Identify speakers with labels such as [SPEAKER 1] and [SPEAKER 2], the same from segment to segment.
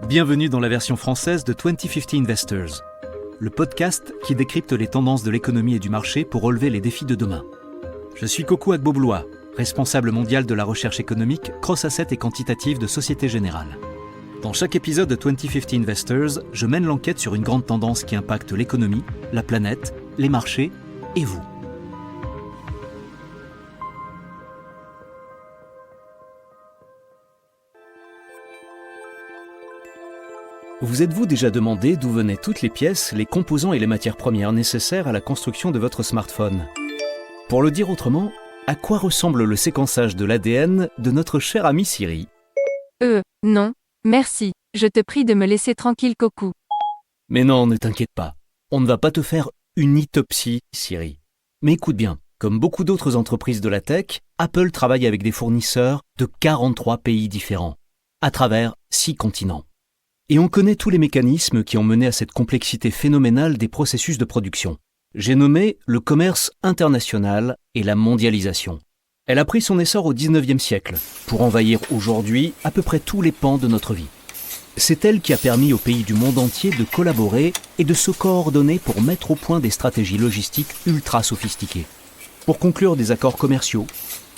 [SPEAKER 1] Bienvenue dans la version française de 2050 Investors, le podcast qui décrypte les tendances de l'économie et du marché pour relever les défis de demain. Je suis Coco Agboblois, responsable mondial de la recherche économique, cross-asset et quantitative de Société Générale. Dans chaque épisode de 2050 Investors, je mène l'enquête sur une grande tendance qui impacte l'économie, la planète, les marchés et vous. Vous êtes-vous déjà demandé d'où venaient toutes les pièces, les composants et les matières premières nécessaires à la construction de votre smartphone ? Pour le dire autrement, à quoi ressemble le séquençage de l'ADN de notre cher ami Siri ?
[SPEAKER 2] Non, merci, je te prie de me laisser tranquille, Coco.
[SPEAKER 1] Mais non, ne t'inquiète pas, on ne va pas te faire une autopsie, Siri. Mais écoute bien, comme beaucoup d'autres entreprises de la tech, Apple travaille avec des fournisseurs de 43 pays différents, à travers 6 continents. Et on connaît tous les mécanismes qui ont mené à cette complexité phénoménale des processus de production. J'ai nommé le commerce international et la mondialisation. Elle a pris son essor au 19e siècle, pour envahir aujourd'hui à peu près tous les pans de notre vie. C'est elle qui a permis aux pays du monde entier de collaborer et de se coordonner pour mettre au point des stratégies logistiques ultra sophistiquées, pour conclure des accords commerciaux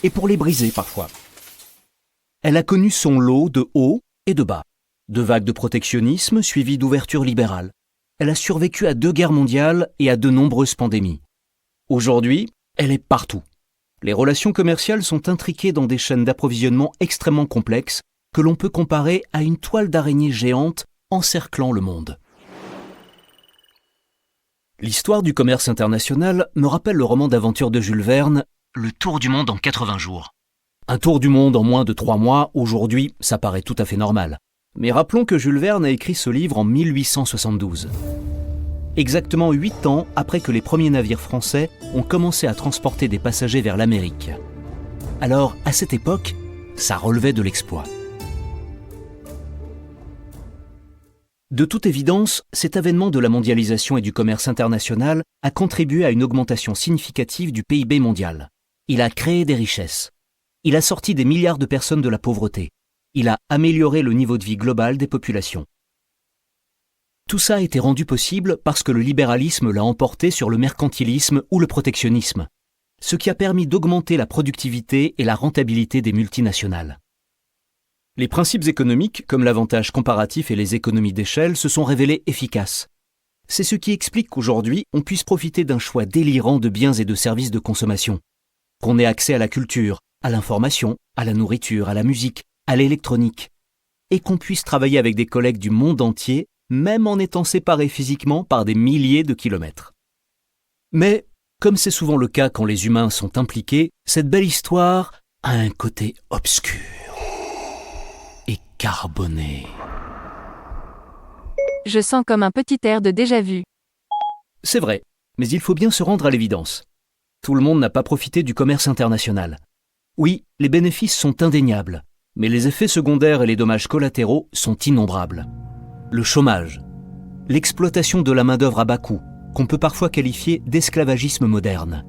[SPEAKER 1] et pour les briser parfois. Elle a connu son lot de hauts et de bas. De vagues de protectionnisme suivies d'ouverture libérale. Elle a survécu à 2 guerres mondiales et à de nombreuses pandémies. Aujourd'hui, elle est partout. Les relations commerciales sont intriquées dans des chaînes d'approvisionnement extrêmement complexes que l'on peut comparer à une toile d'araignée géante encerclant le monde. L'histoire du commerce international me rappelle le roman d'aventure de Jules Verne, Le Tour du monde en 80 jours. Un tour du monde en moins de 3 mois, aujourd'hui, ça paraît tout à fait normal. Mais rappelons que Jules Verne a écrit ce livre en 1872. Exactement 8 ans après que les premiers navires français ont commencé à transporter des passagers vers l'Amérique. Alors, à cette époque, ça relevait de l'exploit. De toute évidence, cet avènement de la mondialisation et du commerce international a contribué à une augmentation significative du PIB mondial. Il a créé des richesses. Il a sorti des milliards de personnes de la pauvreté. Il a amélioré le niveau de vie global des populations. Tout ça a été rendu possible parce que le libéralisme l'a emporté sur le mercantilisme ou le protectionnisme, ce qui a permis d'augmenter la productivité et la rentabilité des multinationales. Les principes économiques, comme l'avantage comparatif et les économies d'échelle, se sont révélés efficaces. C'est ce qui explique qu'aujourd'hui, on puisse profiter d'un choix délirant de biens et de services de consommation, qu'on ait accès à la culture, à l'information, à la nourriture, à la musique, à l'électronique, et qu'on puisse travailler avec des collègues du monde entier, même en étant séparés physiquement par des milliers de kilomètres. Mais, comme c'est souvent le cas quand les humains sont impliqués, cette belle histoire a un côté obscur et carboné.
[SPEAKER 2] Je sens comme un petit air de déjà-vu.
[SPEAKER 1] C'est vrai, mais il faut bien se rendre à l'évidence. Tout le monde n'a pas profité du commerce international. Oui, les bénéfices sont indéniables. Mais les effets secondaires et les dommages collatéraux sont innombrables. Le chômage, l'exploitation de la main-d'œuvre à bas coût, qu'on peut parfois qualifier d'esclavagisme moderne,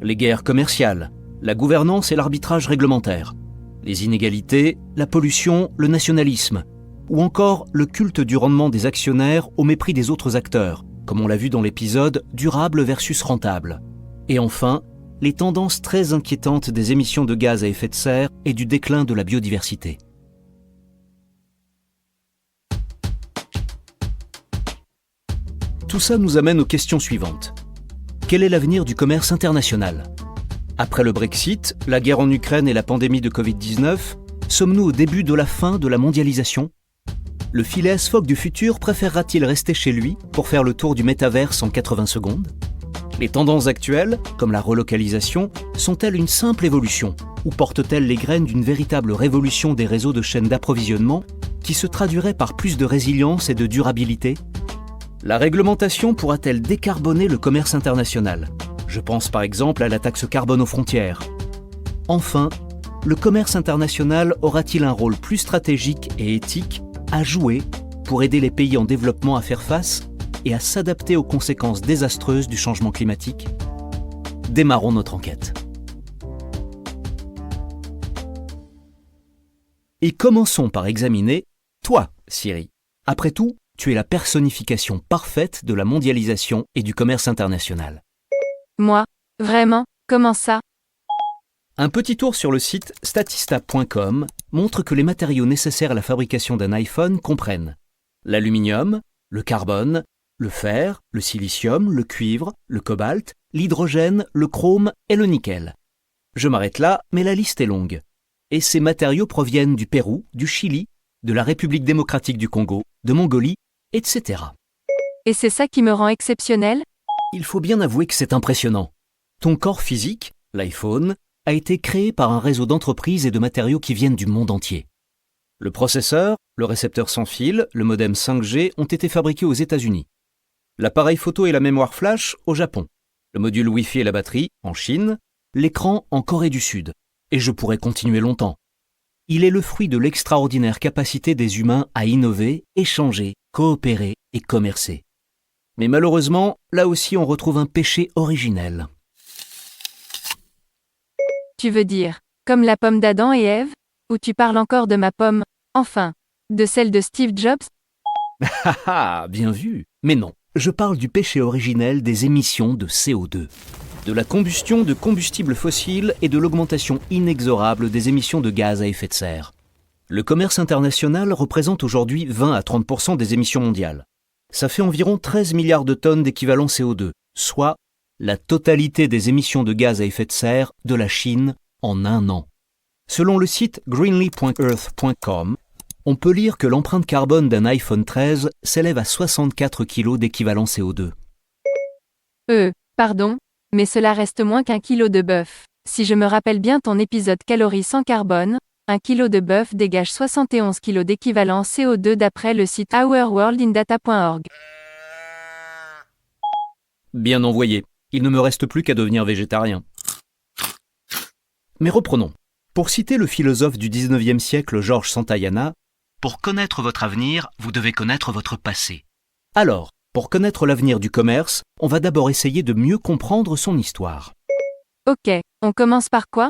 [SPEAKER 1] les guerres commerciales, la gouvernance et l'arbitrage réglementaire, les inégalités, la pollution, le nationalisme, ou encore le culte du rendement des actionnaires au mépris des autres acteurs, comme on l'a vu dans l'épisode « Durable versus rentable ». Et enfin, les tendances très inquiétantes des émissions de gaz à effet de serre et du déclin de la biodiversité. Tout ça nous amène aux questions suivantes. Quel est l'avenir du commerce international ? Après le Brexit, la guerre en Ukraine et la pandémie de Covid-19, sommes-nous au début de la fin de la mondialisation ? Le Phileas Fogg du futur préférera-t-il rester chez lui pour faire le tour du métaverse en 80 secondes ? Les tendances actuelles, comme la relocalisation, sont-elles une simple évolution ou portent-elles les graines d'une véritable révolution des réseaux de chaînes d'approvisionnement qui se traduirait par plus de résilience et de durabilité ? La réglementation pourra-t-elle décarboner le commerce international ? Je pense par exemple à la taxe carbone aux frontières. Enfin, le commerce international aura-t-il un rôle plus stratégique et éthique à jouer pour aider les pays en développement à faire face et à s'adapter aux conséquences désastreuses du changement climatique ? Démarrons notre enquête. Et commençons par examiner toi, Siri. Après tout, tu es la personnification parfaite de la mondialisation et du commerce international.
[SPEAKER 2] Moi? Vraiment? Comment ça?
[SPEAKER 1] Un petit tour sur le site statista.com montre que les matériaux nécessaires à la fabrication d'un iPhone comprennent l'aluminium, le carbone, le fer, le silicium, le cuivre, le cobalt, l'hydrogène, le chrome et le nickel. Je m'arrête là, mais la liste est longue. Et ces matériaux proviennent du Pérou, du Chili, de la République démocratique du Congo, de Mongolie, etc.
[SPEAKER 2] Et c'est ça qui me rend exceptionnel?
[SPEAKER 1] Il faut bien avouer que c'est impressionnant. Ton corps physique, l'iPhone, a été créé par un réseau d'entreprises et de matériaux qui viennent du monde entier. Le processeur, le récepteur sans fil, le modem 5G ont été fabriqués aux États-Unis. L'appareil photo et la mémoire flash au Japon. Le module Wi-Fi et la batterie en Chine. L'écran en Corée du Sud. Et je pourrais continuer longtemps. Il est le fruit de l'extraordinaire capacité des humains à innover, échanger, coopérer et commercer. Mais malheureusement, là aussi on retrouve un péché originel.
[SPEAKER 2] Tu veux dire, comme la pomme d'Adam et Ève? Ou tu parles encore de ma pomme, enfin, de celle de Steve Jobs?
[SPEAKER 1] Ah, bien vu. Mais non, je parle du péché originel des émissions de CO2. De la combustion de combustibles fossiles et de l'augmentation inexorable des émissions de gaz à effet de serre. Le commerce international représente aujourd'hui 20 à 30% des émissions mondiales. Ça fait environ 13 milliards de tonnes d'équivalent CO2, soit la totalité des émissions de gaz à effet de serre de la Chine en un an. Selon le site greenly.earth.com, on peut lire que l'empreinte carbone d'un iPhone 13 s'élève à 64 kg d'équivalent CO2.
[SPEAKER 2] Pardon, mais cela reste moins qu'un kilo de bœuf. Si je me rappelle bien ton épisode calories sans carbone, un kilo de bœuf dégage 71 kg d'équivalent CO2 d'après le site ourworldindata.org.
[SPEAKER 1] Bien envoyé. Il ne me reste plus qu'à devenir végétarien. Mais reprenons. Pour citer le philosophe du 19e siècle George Santayana, « Pour connaître votre avenir, vous devez connaître votre passé. » Alors, pour connaître l'avenir du commerce, on va d'abord essayer de mieux comprendre son histoire.
[SPEAKER 2] Ok, on commence par quoi?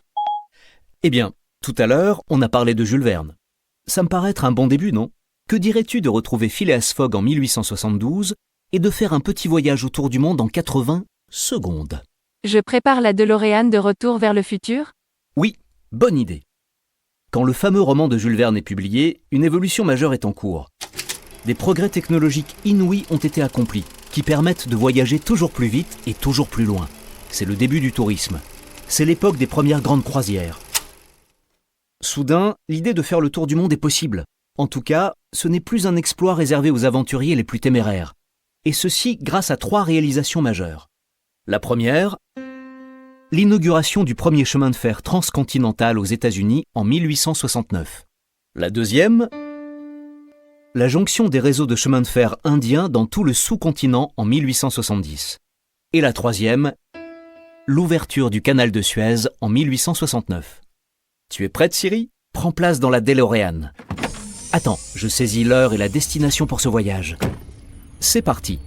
[SPEAKER 1] Eh bien, tout à l'heure, on a parlé de Jules Verne. Ça me paraît être un bon début, non? Que dirais-tu de retrouver Phileas Fogg en 1872 et de faire un petit voyage autour du monde en 80 secondes?
[SPEAKER 2] Je prépare la DeLorean de Retour vers le futur?
[SPEAKER 1] Oui, bonne idée. Quand le fameux roman de Jules Verne est publié, une évolution majeure est en cours. Des progrès technologiques inouïs ont été accomplis, qui permettent de voyager toujours plus vite et toujours plus loin. C'est le début du tourisme. C'est l'époque des premières grandes croisières. Soudain, l'idée de faire le tour du monde est possible. En tout cas, ce n'est plus un exploit réservé aux aventuriers les plus téméraires. Et ceci grâce à 3 réalisations majeures. La première, l'inauguration du premier chemin de fer transcontinental aux États-Unis en 1869. La deuxième, la jonction des réseaux de chemin de fer indiens dans tout le sous-continent en 1870. Et la troisième, l'ouverture du canal de Suez en 1869. Tu es prête, Siri? Prends place dans la DeLorean. Attends, je saisis l'heure et la destination pour ce voyage. C'est parti.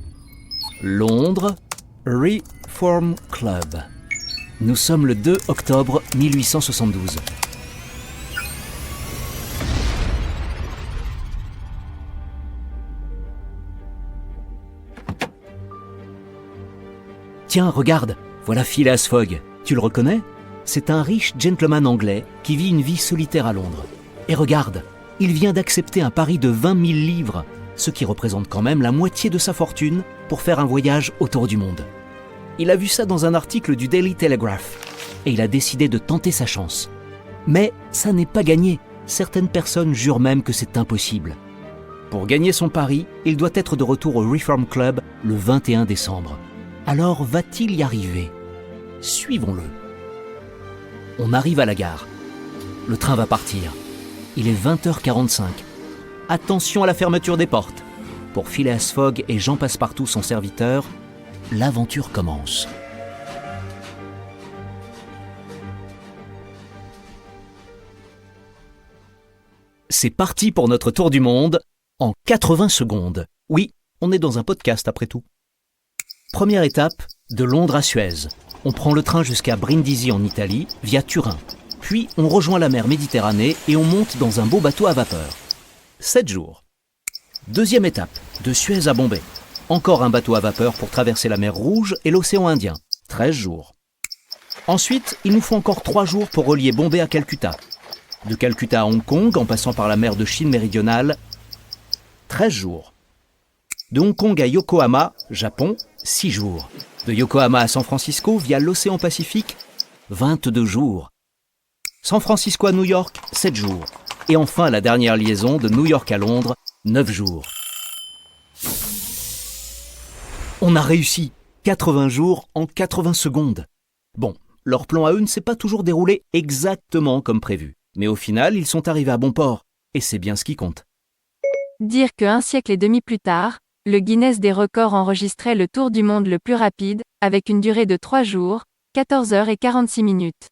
[SPEAKER 1] Londres, Reform Club. Nous sommes le 2 octobre 1872. Tiens, regarde, voilà Phileas Fogg. Tu le reconnais? C'est un riche gentleman anglais qui vit une vie solitaire à Londres. Et regarde, il vient d'accepter un pari de 20 000 livres, ce qui représente quand même la moitié de sa fortune pour faire un voyage autour du monde. Il a vu ça dans un article du Daily Telegraph et il a décidé de tenter sa chance. Mais ça n'est pas gagné. Certaines personnes jurent même que c'est impossible. Pour gagner son pari, il doit être de retour au Reform Club le 21 décembre. Alors va-t-il y arriver? Suivons-le. On arrive à la gare. Le train va partir. Il est 20h45. Attention à la fermeture des portes. Pour Phileas Fogg et Jean Passepartout, son serviteur, l'aventure commence. C'est parti pour notre tour du monde en 80 secondes. Oui, on est dans un podcast après tout. Première étape, de Londres à Suez. On prend le train jusqu'à Brindisi en Italie, via Turin. Puis on rejoint la mer Méditerranée et on monte dans un beau bateau à vapeur. 7 jours. Deuxième étape, de Suez à Bombay. Encore un bateau à vapeur pour traverser la mer Rouge et l'océan Indien. 13 jours. Ensuite, il nous faut encore 3 jours pour relier Bombay à Calcutta. De Calcutta à Hong Kong, en passant par la mer de Chine méridionale, 13 jours. De Hong Kong à Yokohama, Japon, 6 jours. De Yokohama à San Francisco, via l'océan Pacifique, 22 jours. San Francisco à New York, 7 jours. Et enfin, la dernière liaison de New York à Londres, 9 jours. On a réussi 80 jours en 80 secondes. Bon, leur plan à eux ne s'est pas toujours déroulé exactement comme prévu. Mais au final, ils sont arrivés à bon port. Et c'est bien ce qui compte.
[SPEAKER 2] Dire que 1 siècle et demi plus tard, le Guinness des records enregistrait le tour du monde le plus rapide, avec une durée de 3 jours, 14 heures et 46 minutes.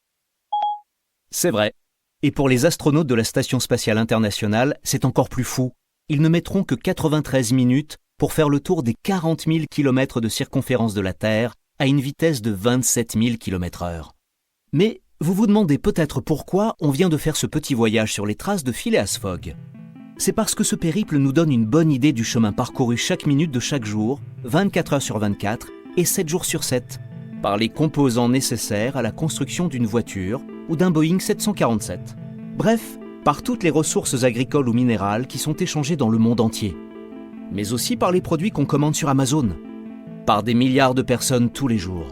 [SPEAKER 1] C'est vrai. Et pour les astronautes de la Station spatiale internationale, c'est encore plus fou. Ils ne mettront que 93 minutes pour faire le tour des 40 000 km de circonférence de la Terre à une vitesse de 27 000 km/h. Mais vous vous demandez peut-être pourquoi on vient de faire ce petit voyage sur les traces de Phileas Fogg. C'est parce que ce périple nous donne une bonne idée du chemin parcouru chaque minute de chaque jour, 24 heures sur 24 et 7 jours sur 7, par les composants nécessaires à la construction d'une voiture ou d'un Boeing 747. Bref, par toutes les ressources agricoles ou minérales qui sont échangées dans le monde entier. Mais aussi par les produits qu'on commande sur Amazon, par des milliards de personnes tous les jours.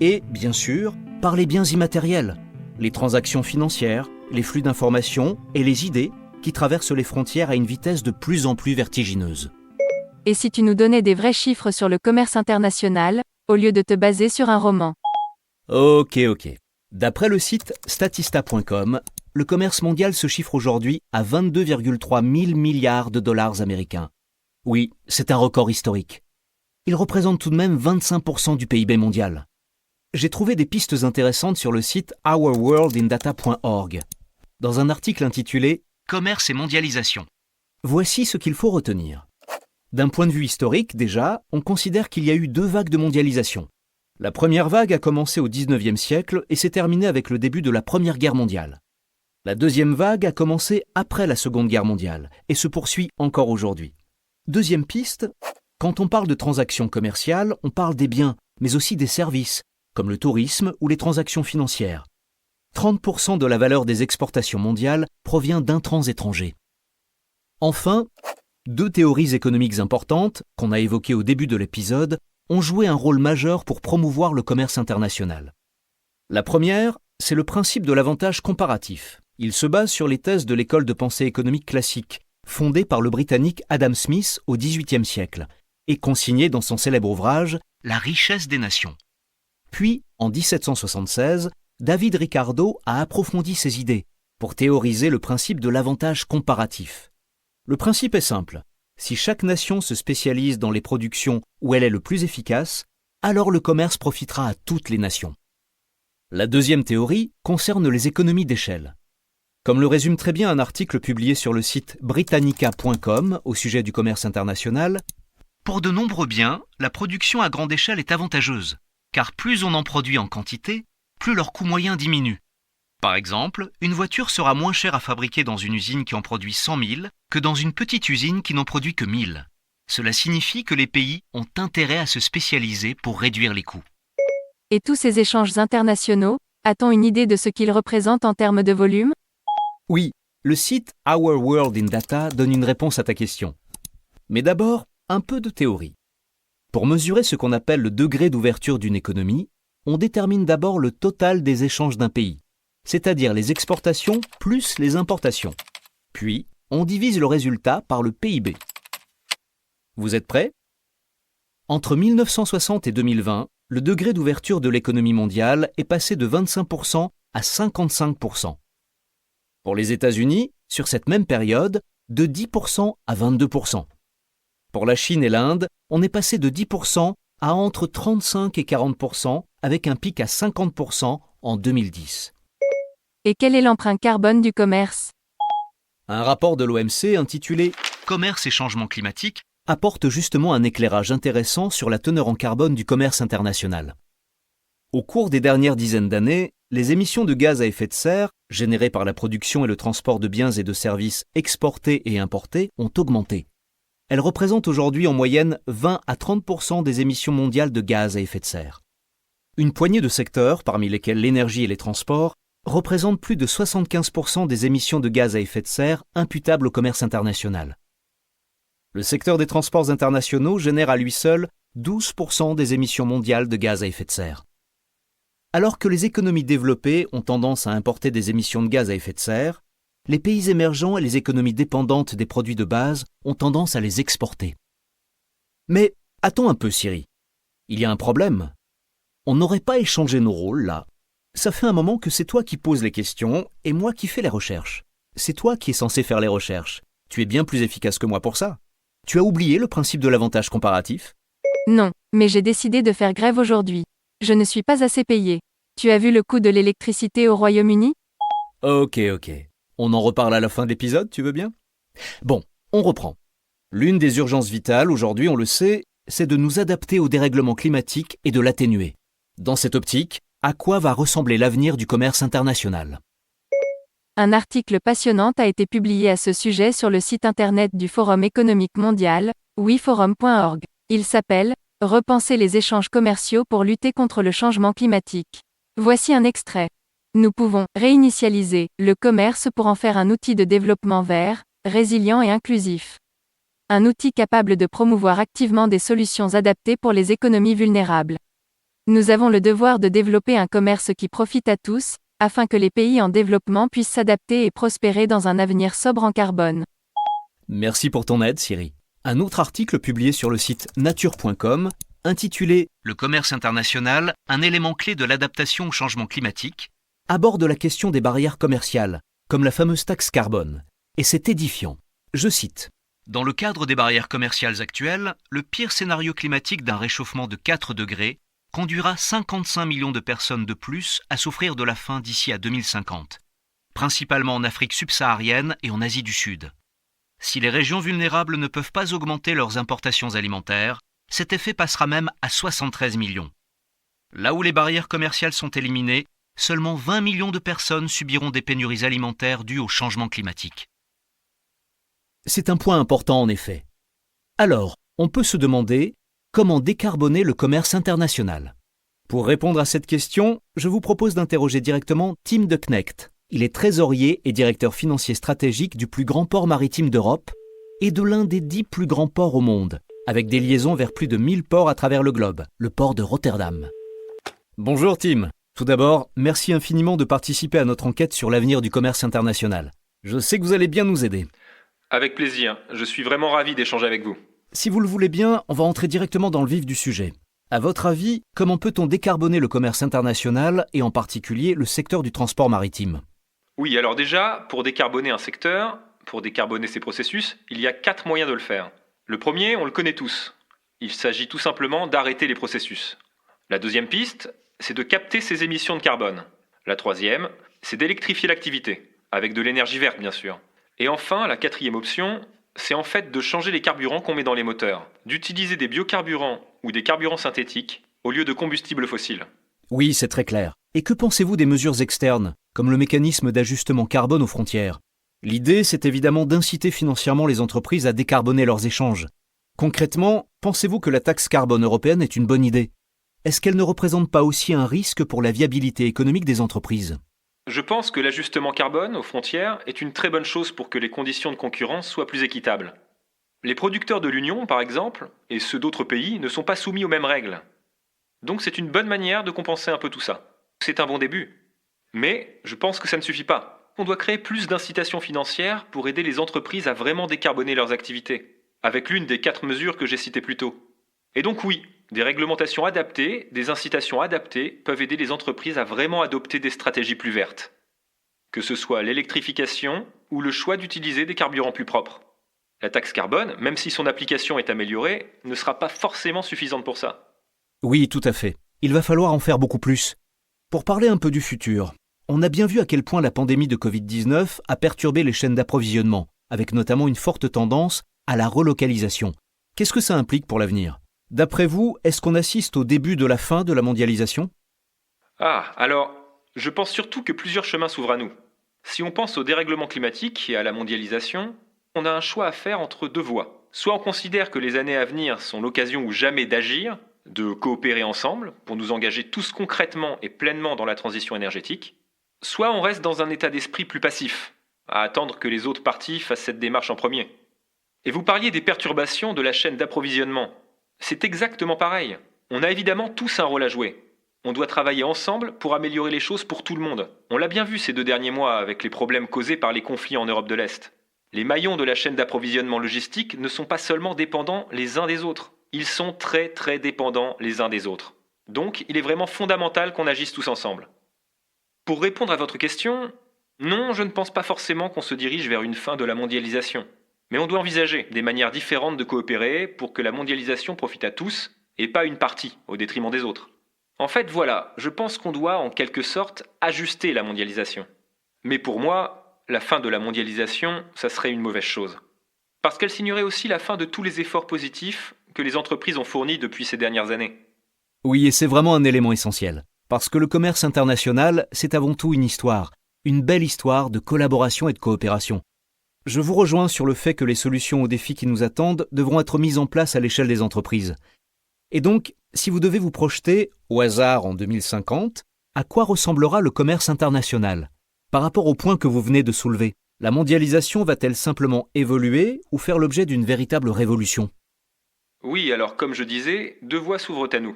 [SPEAKER 1] Et, bien sûr, par les biens immatériels, les transactions financières, les flux d'informations et les idées qui traversent les frontières à une vitesse de plus en plus vertigineuse.
[SPEAKER 2] Et si tu nous donnais des vrais chiffres sur le commerce international, au lieu de te baser sur un roman?
[SPEAKER 1] Ok. D'après le site statista.com, le commerce mondial se chiffre aujourd'hui à 22,3 000 milliards de dollars américains. Oui, c'est un record historique. Il représente tout de même 25% du PIB mondial. J'ai trouvé des pistes intéressantes sur le site ourworldindata.org, dans un article intitulé « Commerce et mondialisation ». Voici ce qu'il faut retenir. D'un point de vue historique, déjà, on considère qu'il y a eu 2 vagues de mondialisation. La première vague a commencé au XIXe siècle et s'est terminée avec le début de la Première Guerre mondiale. La deuxième vague a commencé après la Seconde Guerre mondiale et se poursuit encore aujourd'hui. Deuxième piste, quand on parle de transactions commerciales, on parle des biens, mais aussi des services, comme le tourisme ou les transactions financières. 30% de la valeur des exportations mondiales provient d'intrants étrangers. Enfin, 2 théories économiques importantes, qu'on a évoquées au début de l'épisode, ont joué un rôle majeur pour promouvoir le commerce international. La première, c'est le principe de l'avantage comparatif. Il se base sur les thèses de l'école de pensée économique classique, fondée par le Britannique Adam Smith au XVIIIe siècle, et consignée dans son célèbre ouvrage « La richesse des nations ». Puis, en 1776, David Ricardo a approfondi ses idées pour théoriser le principe de l'avantage comparatif. Le principe est simple. Si chaque nation se spécialise dans les productions où elle est le plus efficace, alors le commerce profitera à toutes les nations. La deuxième théorie concerne les économies d'échelle. Comme le résume très bien un article publié sur le site britannica.com au sujet du commerce international, pour de nombreux biens, la production à grande échelle est avantageuse, car plus on en produit en quantité, plus leur coût moyen diminue. Par exemple, une voiture sera moins chère à fabriquer dans une usine qui en produit 100 000 que dans une petite usine qui n'en produit que 1000. Cela signifie que les pays ont intérêt à se spécialiser pour réduire les coûts.
[SPEAKER 2] Et tous ces échanges internationaux, a-t-on une idée de ce qu'ils représentent en termes de volume?
[SPEAKER 1] Oui, le site Our World in Data donne une réponse à ta question. Mais d'abord, un peu de théorie. Pour mesurer ce qu'on appelle le degré d'ouverture d'une économie, on détermine d'abord le total des échanges d'un pays, c'est-à-dire les exportations plus les importations. Puis, on divise le résultat par le PIB. Vous êtes prêts? Entre 1960 et 2020, le degré d'ouverture de l'économie mondiale est passé de 25% à 55%. Pour les États-Unis, sur cette même période, de 10% à 22%. Pour la Chine et l'Inde, on est passé de 10% à entre 35 et 40%, avec un pic à 50% en 2010.
[SPEAKER 2] Et quelle est l'empreinte carbone du commerce?
[SPEAKER 1] Un rapport de l'OMC intitulé « Commerce et changement climatique » apporte justement un éclairage intéressant sur la teneur en carbone du commerce international. Au cours des dernières dizaines d'années, les émissions de gaz à effet de serre, générées par la production et le transport de biens et de services exportés et importés, ont augmenté. Elle représente aujourd'hui en moyenne 20 à 30% des émissions mondiales de gaz à effet de serre. Une poignée de secteurs, parmi lesquels l'énergie et les transports, représente plus de 75% des émissions de gaz à effet de serre imputables au commerce international. Le secteur des transports internationaux génère à lui seul 12% des émissions mondiales de gaz à effet de serre. Alors que les économies développées ont tendance à importer des émissions de gaz à effet de serre, les pays émergents et les économies dépendantes des produits de base ont tendance à les exporter. Mais attends un peu, Siri. Il y a un problème. On n'aurait pas échangé nos rôles, là. Ça fait un moment que c'est toi qui poses les questions et moi qui fais les recherches. C'est toi qui es censé faire les recherches. Tu es bien plus efficace que moi pour ça. Tu as oublié le principe de l'avantage comparatif ?
[SPEAKER 2] Non, mais j'ai décidé de faire grève aujourd'hui. Je ne suis pas assez payé. Tu as vu le coût de l'électricité au Royaume-Uni ?
[SPEAKER 1] Ok. On en reparle à la fin de l'épisode, tu veux bien ? Bon, on reprend. L'une des urgences vitales aujourd'hui, on le sait, c'est de nous adapter au dérèglement climatique et de l'atténuer. Dans cette optique, à quoi va ressembler l'avenir du commerce international ?
[SPEAKER 2] Un article passionnant a été publié à ce sujet sur le site internet du Forum économique mondial, wiforum.org. Il s'appelle « Repenser les échanges commerciaux pour lutter contre le changement climatique ». Voici un extrait. Nous pouvons réinitialiser le commerce pour en faire un outil de développement vert, résilient et inclusif. Un outil capable de promouvoir activement des solutions adaptées pour les économies vulnérables. Nous avons le devoir de développer un commerce qui profite à tous, afin que les pays en développement puissent s'adapter et prospérer dans un avenir sobre en carbone.
[SPEAKER 1] Merci pour ton aide, Siri. Un autre article publié sur le site nature.com, intitulé « Le commerce international, un élément clé de l'adaptation au changement climatique », aborde la question des barrières commerciales, comme la fameuse taxe carbone. Et c'est édifiant. Je cite. « Dans le cadre des barrières commerciales actuelles, le pire scénario climatique d'un réchauffement de 4 degrés conduira 55 millions de personnes de plus à souffrir de la faim d'ici à 2050, principalement en Afrique subsaharienne et en Asie du Sud. Si les régions vulnérables ne peuvent pas augmenter leurs importations alimentaires, cet effet passera même à 73 millions. Là où les barrières commerciales sont éliminées, seulement 20 millions de personnes subiront des pénuries alimentaires dues au changement climatique. » C'est un point important en effet. Alors, on peut se demander comment décarboner le commerce international. Pour répondre à cette question, je vous propose d'interroger directement Tim de Knecht. Il est trésorier et directeur financier stratégique du plus grand port maritime d'Europe et de l'un des 10 plus grands ports au monde, avec des liaisons vers plus de 1000 ports à travers le globe, le port de Rotterdam. Bonjour Tim. Tout d'abord, merci infiniment de participer à notre enquête sur l'avenir du commerce international. Je sais que vous allez bien nous aider.
[SPEAKER 3] Avec plaisir, je suis vraiment ravi d'échanger avec vous.
[SPEAKER 1] Si vous le voulez bien, on va entrer directement dans le vif du sujet. À votre avis, comment peut-on décarboner le commerce international et en particulier le secteur du transport maritime ?
[SPEAKER 3] Oui, alors déjà, pour décarboner un secteur, pour décarboner ses processus, il y a 4 moyens de le faire. Le premier, on le connaît tous. Il s'agit tout simplement d'arrêter les processus. La deuxième piste, c'est de capter ses émissions de carbone. La troisième, c'est d'électrifier l'activité, avec de l'énergie verte bien sûr. Et enfin, la quatrième option, c'est en fait de changer les carburants qu'on met dans les moteurs, d'utiliser des biocarburants ou des carburants synthétiques au lieu de combustibles fossiles.
[SPEAKER 1] Oui, c'est très clair. Et que pensez-vous des mesures externes, comme le mécanisme d'ajustement carbone aux frontières ? L'idée, c'est évidemment d'inciter financièrement les entreprises à décarboner leurs échanges. Concrètement, pensez-vous que la taxe carbone européenne est une bonne idée ? Est-ce qu'elle ne représente pas aussi un risque pour la viabilité économique des entreprises ?
[SPEAKER 3] Je pense que l'ajustement carbone aux frontières est une très bonne chose pour que les conditions de concurrence soient plus équitables. Les producteurs de l'Union, par exemple, et ceux d'autres pays, ne sont pas soumis aux mêmes règles. Donc c'est une bonne manière de compenser un peu tout ça. C'est un bon début. Mais je pense que ça ne suffit pas. On doit créer plus d'incitations financières pour aider les entreprises à vraiment décarboner leurs activités, avec l'une des 4 mesures que j'ai citées plus tôt. Et donc oui, des réglementations adaptées, des incitations adaptées peuvent aider les entreprises à vraiment adopter des stratégies plus vertes. Que ce soit l'électrification ou le choix d'utiliser des carburants plus propres. La taxe carbone, même si son application est améliorée, ne sera pas forcément suffisante pour ça.
[SPEAKER 1] Oui, tout à fait. Il va falloir en faire beaucoup plus. Pour parler un peu du futur, on a bien vu à quel point la pandémie de Covid-19 a perturbé les chaînes d'approvisionnement, avec notamment une forte tendance à la relocalisation. Qu'est-ce que ça implique pour l'avenir ? D'après vous, est-ce qu'on assiste au début de la fin de la mondialisation ?
[SPEAKER 3] Alors, je pense surtout que plusieurs chemins s'ouvrent à nous. Si on pense au dérèglement climatique et à la mondialisation, on a un choix à faire entre 2 voies. Soit on considère que les années à venir sont l'occasion ou jamais d'agir, de coopérer ensemble pour nous engager tous concrètement et pleinement dans la transition énergétique, soit on reste dans un état d'esprit plus passif, à attendre que les autres parties fassent cette démarche en premier. Et vous parliez des perturbations de la chaîne d'approvisionnement. C'est exactement pareil. On a évidemment tous un rôle à jouer. On doit travailler ensemble pour améliorer les choses pour tout le monde. On l'a bien vu ces 2 derniers mois avec les problèmes causés par les conflits en Europe de l'Est. Les maillons de la chaîne d'approvisionnement logistique ne sont pas seulement dépendants les uns des autres. Ils sont très très dépendants les uns des autres. Donc il est vraiment fondamental qu'on agisse tous ensemble. Pour répondre à votre question, non, je ne pense pas forcément qu'on se dirige vers une fin de la mondialisation. Mais on doit envisager des manières différentes de coopérer pour que la mondialisation profite à tous et pas une partie au détriment des autres. En fait, voilà, je pense qu'on doit en quelque sorte ajuster la mondialisation. Mais pour moi, la fin de la mondialisation, ça serait une mauvaise chose. Parce qu'elle signerait aussi la fin de tous les efforts positifs que les entreprises ont fournis depuis ces dernières années.
[SPEAKER 1] Oui, et c'est vraiment un élément essentiel. Parce que le commerce international, c'est avant tout une histoire. Une belle histoire de collaboration et de coopération. Je vous rejoins sur le fait que les solutions aux défis qui nous attendent devront être mises en place à l'échelle des entreprises. Et donc, si vous devez vous projeter, au hasard en 2050, à quoi ressemblera le commerce international ? Par rapport au point que vous venez de soulever, la mondialisation va-t-elle simplement évoluer ou faire l'objet d'une véritable révolution ?
[SPEAKER 3] Oui, alors comme je disais, 2 voies s'ouvrent à nous.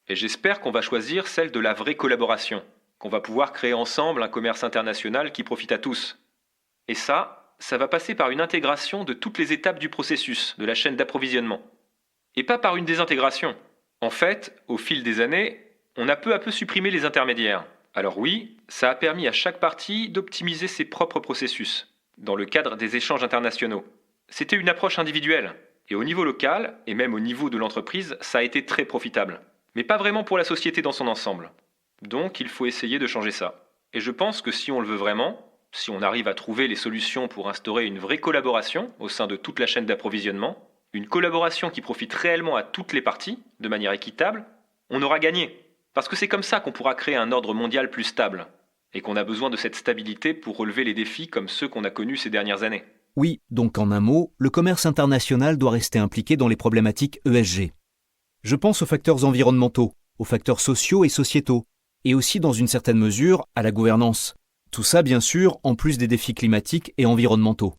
[SPEAKER 3] Et j'espère qu'on va choisir celle de la vraie collaboration, qu'on va pouvoir créer ensemble un commerce international qui profite à tous. Et ça va passer par une intégration de toutes les étapes du processus, de la chaîne d'approvisionnement. Et pas par une désintégration. En fait, au fil des années, on a peu à peu supprimé les intermédiaires. Alors oui, ça a permis à chaque partie d'optimiser ses propres processus, dans le cadre des échanges internationaux. C'était une approche individuelle. Et au niveau local, et même au niveau de l'entreprise, ça a été très profitable. Mais pas vraiment pour la société dans son ensemble. Donc il faut essayer de changer ça. Et je pense que si on le veut vraiment, si on arrive à trouver les solutions pour instaurer une vraie collaboration au sein de toute la chaîne d'approvisionnement, une collaboration qui profite réellement à toutes les parties, de manière équitable, on aura gagné. Parce que c'est comme ça qu'on pourra créer un ordre mondial plus stable. Et qu'on a besoin de cette stabilité pour relever les défis comme ceux qu'on a connus ces dernières années.
[SPEAKER 1] Oui, donc en un mot, le commerce international doit rester impliqué dans les problématiques ESG. Je pense aux facteurs environnementaux, aux facteurs sociaux et sociétaux, et aussi dans une certaine mesure à la gouvernance. Tout ça, bien sûr, en plus des défis climatiques et environnementaux.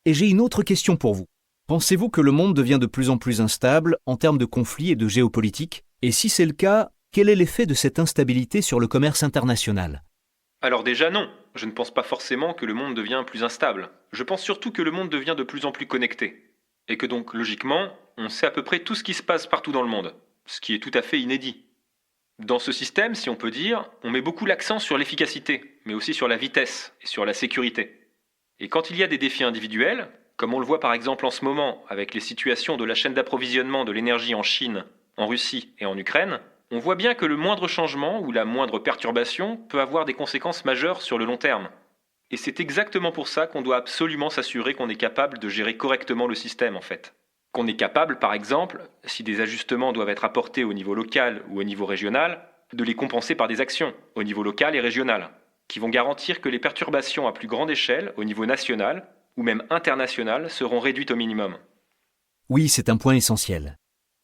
[SPEAKER 1] Et j'ai une autre question pour vous. Pensez-vous que le monde devient de plus en plus instable en termes de conflits et de géopolitique ? Et si c'est le cas, quel est l'effet de cette instabilité sur le commerce international ?
[SPEAKER 3] Alors déjà non, je ne pense pas forcément que le monde devient plus instable. Je pense surtout que le monde devient de plus en plus connecté. Et que donc, logiquement, on sait à peu près tout ce qui se passe partout dans le monde. Ce qui est tout à fait inédit. Dans ce système, si on peut dire, on met beaucoup l'accent sur l'efficacité, mais aussi sur la vitesse et sur la sécurité. Et quand il y a des défis individuels, comme on le voit par exemple en ce moment avec les situations de la chaîne d'approvisionnement de l'énergie en Chine, en Russie et en Ukraine, on voit bien que le moindre changement ou la moindre perturbation peut avoir des conséquences majeures sur le long terme. Et c'est exactement pour ça qu'on doit absolument s'assurer qu'on est capable de gérer correctement le système en fait. Qu'on est capable, par exemple, si des ajustements doivent être apportés au niveau local ou au niveau régional, de les compenser par des actions au niveau local et régional, qui vont garantir que les perturbations à plus grande échelle, au niveau national ou même international, seront réduites au minimum.
[SPEAKER 1] Oui, c'est un point essentiel.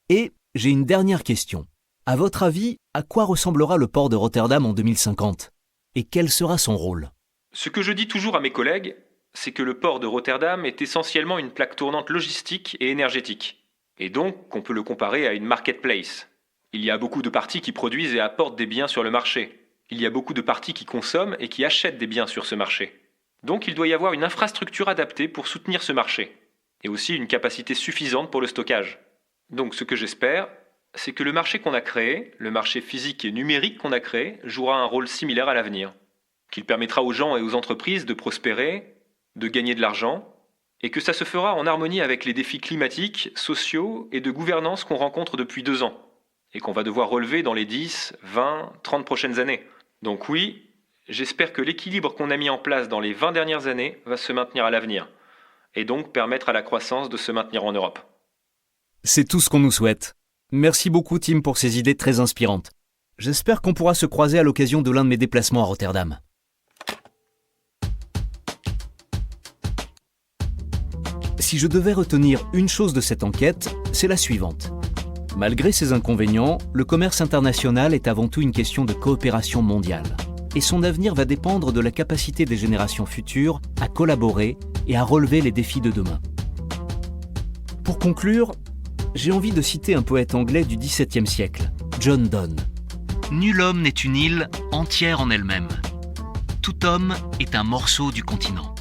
[SPEAKER 1] Et j'ai une dernière question. À votre avis, à quoi ressemblera le port de Rotterdam en 2050 ? Et quel sera son rôle ?
[SPEAKER 3] Ce que je dis toujours à mes collègues, c'est que le port de Rotterdam est essentiellement une plaque tournante logistique et énergétique. Et donc qu'on peut le comparer à une marketplace. Il y a beaucoup de parties qui produisent et apportent des biens sur le marché. Il y a beaucoup de parties qui consomment et qui achètent des biens sur ce marché. Donc il doit y avoir une infrastructure adaptée pour soutenir ce marché. Et aussi une capacité suffisante pour le stockage. Donc ce que j'espère, c'est que le marché qu'on a créé, le marché physique et numérique qu'on a créé, jouera un rôle similaire à l'avenir. Qu'il permettra aux gens et aux entreprises de prospérer, de gagner de l'argent, et que ça se fera en harmonie avec les défis climatiques, sociaux et de gouvernance qu'on rencontre depuis 2 ans, et qu'on va devoir relever dans les 10, 20, 30 prochaines années. Donc oui, j'espère que l'équilibre qu'on a mis en place dans les 20 dernières années va se maintenir à l'avenir, et donc permettre à la croissance de se maintenir en Europe.
[SPEAKER 1] C'est tout ce qu'on nous souhaite. Merci beaucoup Tim pour ces idées très inspirantes. J'espère qu'on pourra se croiser à l'occasion de l'un de mes déplacements à Rotterdam. Si je devais retenir une chose de cette enquête, c'est la suivante. Malgré ses inconvénients, le commerce international est avant tout une question de coopération mondiale. Et son avenir va dépendre de la capacité des générations futures à collaborer et à relever les défis de demain. Pour conclure, j'ai envie de citer un poète anglais du XVIIe siècle, John Donne. « Nul homme n'est une île entière en elle-même. Tout homme est un morceau du continent. »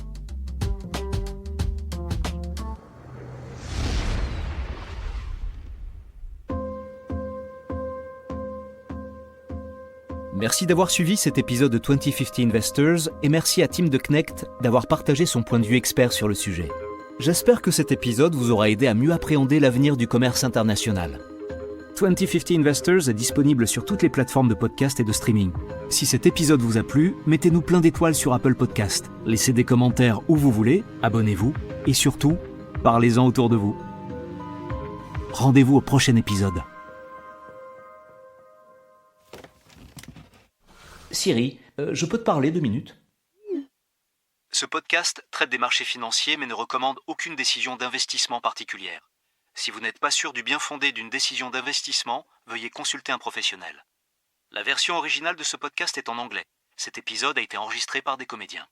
[SPEAKER 1] Merci d'avoir suivi cet épisode de 2050 Investors et merci à Tim de Knecht d'avoir partagé son point de vue expert sur le sujet. J'espère que cet épisode vous aura aidé à mieux appréhender l'avenir du commerce international. 2050 Investors est disponible sur toutes les plateformes de podcast et de streaming. Si cet épisode vous a plu, mettez-nous plein d'étoiles sur Apple Podcast, laissez des commentaires où vous voulez, abonnez-vous et surtout, parlez-en autour de vous. Rendez-vous au prochain épisode. Siri, je peux te parler 2 minutes ? Ce podcast traite des marchés financiers mais ne recommande aucune décision d'investissement particulière. Si vous n'êtes pas sûr du bien fondé d'une décision d'investissement, veuillez consulter un professionnel. La version originale de ce podcast est en anglais. Cet épisode a été enregistré par des comédiens.